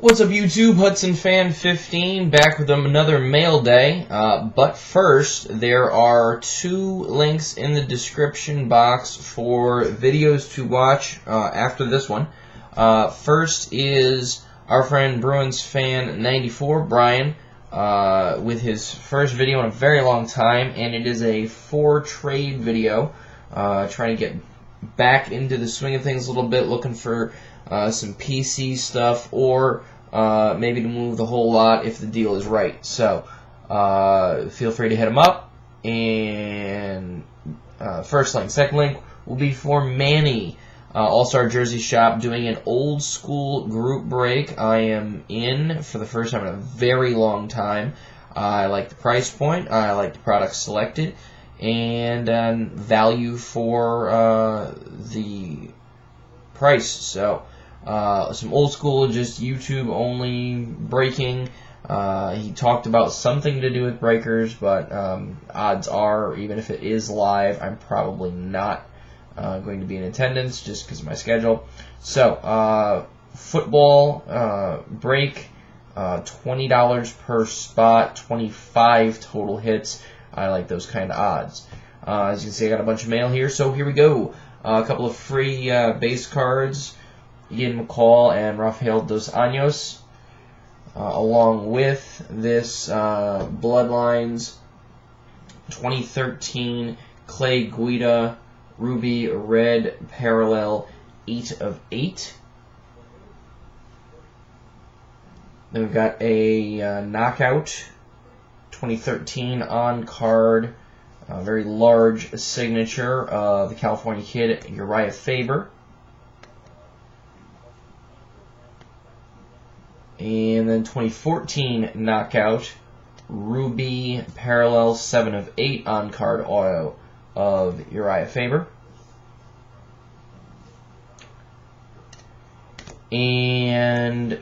What's up YouTube, Fighton52 back with another mail day, but first there are two links in the description box for videos to watch after this one. First is our friend bruinsfan94, Brian, with his first video in a very long time, and it is a 4-trade video, trying to get back into the swing of things a little bit, looking for some PC stuff, or maybe to move the whole lot if the deal is right. So feel free to hit him up. And first link. Second link will be for Manny, All-Star Jersey Shop, doing an old school group break. I am in for the first time in a very long time. I like the price point, I like the products selected, and value for the price. So some old school, just YouTube only breaking. He talked about something to do with breakers, but odds are, even if it is live, I'm probably not going to be in attendance just because of my schedule. So football break, $20 per spot, 25 total hits. I like those kind of odds. As you can see, I got a bunch of mail here, so here we go. A couple of free base cards, Ian McCall and Rafael dos Anjos, along with this Bloodlines 2013 Clay Guida Ruby Red Parallel 8 of 8. Then we've got a Knockout 2013 on-card, very large signature of the California Kid, Uriah Faber. And then 2014 Knockout, Ruby Parallel 7 of 8 on-card auto of Uriah Faber. And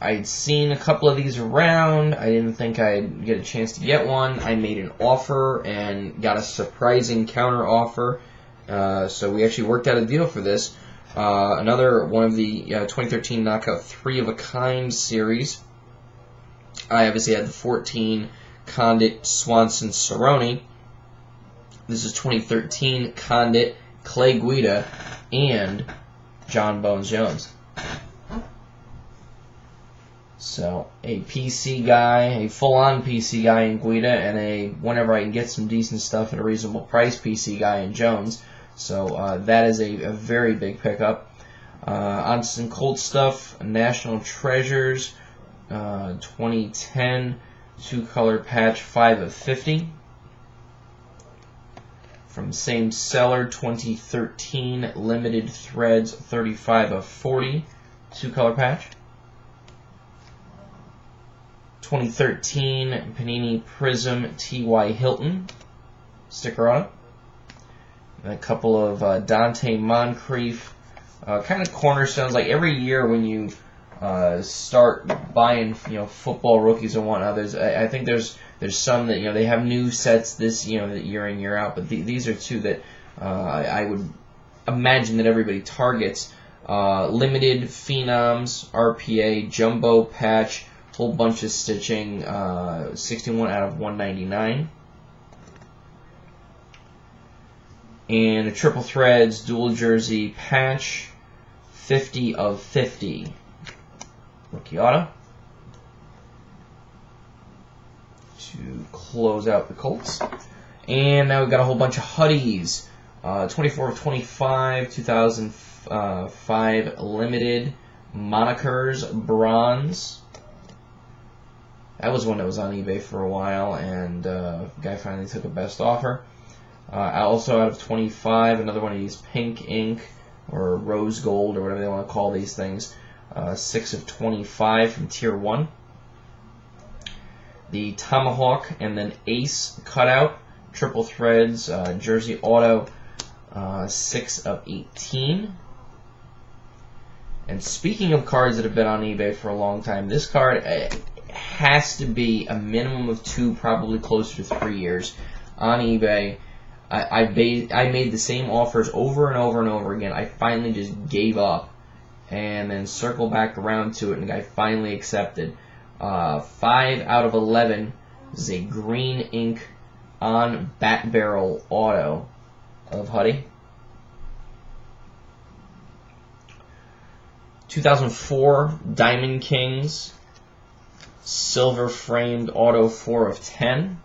I'd seen a couple of these around. I didn't think I'd get a chance to get one. I made an offer and got a surprising counter offer. So we actually worked out a deal for this. Another one of the 2013 Knockout 3 of a Kind series. I obviously had the 14 Condit Swanson Cerrone. This is 2013 Condit Clay Guida and John Bones Jones. So a PC guy, a full-on PC guy in Guida, and a whenever I can get some decent stuff at a reasonable price PC guy in Jones. So that is a very big pickup. On some Colt stuff, National Treasures, 2010 2-color patch 5 of 50. From same seller, 2013 Limited Threads 35 of 40 2-color patch. 2013 Panini Prism T.Y. Hilton sticker on it. And a couple of Dante Moncrief kind of cornerstones. Like every year when you start buying, football rookies and whatnot, I think there's some that they have new sets this that year in year out. But these are two that I would imagine that everybody targets. Limited Phenoms RPA Jumbo Patch, whole bunch of stitching, 61 out of 199. And a Triple Threads Dual Jersey Patch, 50 of 50. Rookie auto. To close out the Colts. And now we've got a whole bunch of Huddies. 24 of 25, 2005 Limited Monikers Bronze. That was one that was on eBay for a while, and the guy finally took a best offer. Also out of 25, another one of these pink ink or rose gold or whatever they want to call these things. 6 of 25 from Tier 1. The Tomahawk and then Ace cutout, Triple Threads, Jersey Auto, 6 of 18. And speaking of cards that have been on eBay for a long time, this card has to be a minimum of 2, probably closer to 3 years on eBay. I made the same offers over and over and over again. I finally just gave up and then circle back around to it, and the guy finally accepted. 5 out of 11 is a green ink on Bat Barrel auto of Huddy. 2004 Diamond Kings silver framed auto 4 of 10.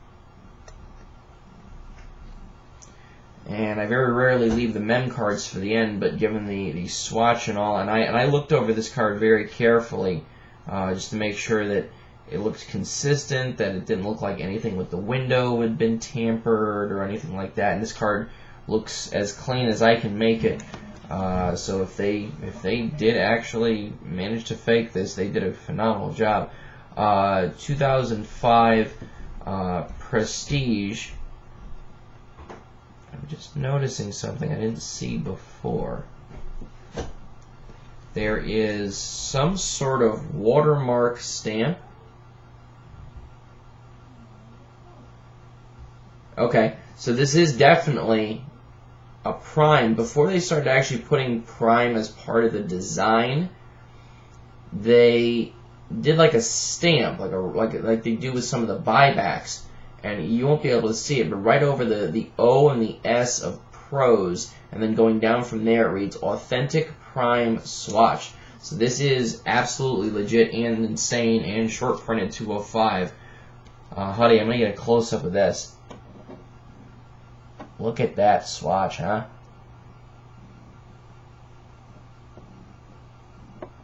And I very rarely leave the mem cards for the end, but given the swatch and all, and I looked over this card very carefully just to make sure that it looked consistent, that it didn't look like anything with the window had been tampered or anything like that. And this card looks as clean as I can make it. So if they did actually manage to fake this, they did a phenomenal job. 2005 Prestige. I'm just noticing something I didn't see before. There is some sort of watermark stamp. Okay, so this is definitely a prime. Before they started actually putting prime as part of the design, they did like a stamp, like they do with some of the buybacks, and you won't be able to see it, but right over the O and the S of pros, and then going down from there, it reads authentic prime swatch. So this is absolutely legit and insane and short printed 205. Huddy, I'm gonna get a close up of this. Look at that swatch, huh?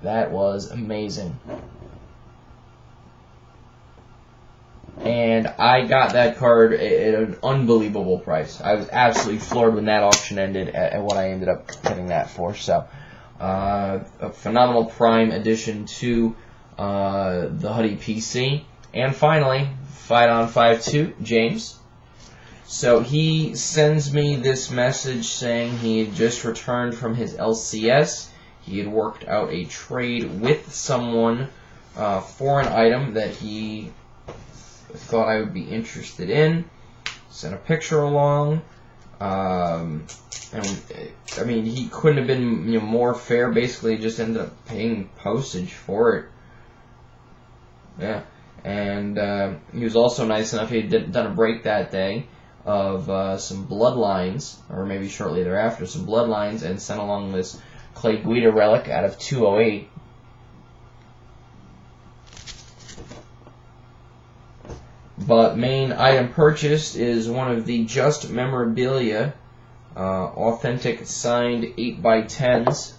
That was amazing. And I got that card at an unbelievable price. I was absolutely floored when that auction ended at what I ended up getting that for. So, a phenomenal prime addition to the Huddy PC. And finally, Fighton52, James. So he sends me this message saying he had just returned from his LCS. He had worked out a trade with someone for an item that he thought I would be interested in. Sent a picture along. And I mean, he couldn't have been more fair. Basically, just ended up paying postage for it. Yeah. And he was also nice enough, he had done a break that day of some bloodlines, or maybe shortly thereafter, some bloodlines, and sent along this Clay Guida relic out of 208. But main item purchased is one of the Just Memorabilia authentic signed 8x10s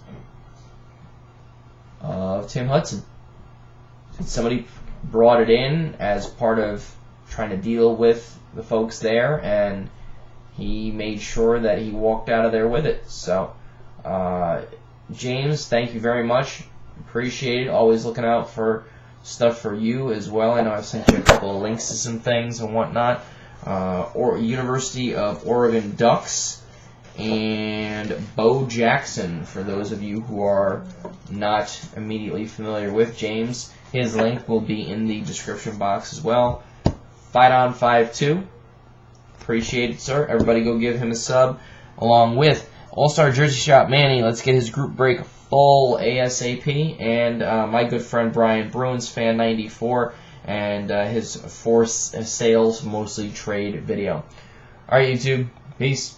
of Tim Hudson. Somebody brought it in as part of trying to deal with the folks there, and he made sure that he walked out of there with it. So, James, thank you very much. Appreciate it. Always looking out for stuff for you as well. I know I've sent you a couple of links to some things and whatnot. Or University of Oregon Ducks and Bo Jackson, for those of you who are not immediately familiar with James. His link will be in the description box as well. Fighton52, appreciate it, sir. Everybody go give him a sub, along with All-Star Jersey Shop Manny. Let's get his group break full ASAP, and my good friend Brian, bruinsfan94, and his Force Sales Mostly Trade video. Alright, YouTube, peace.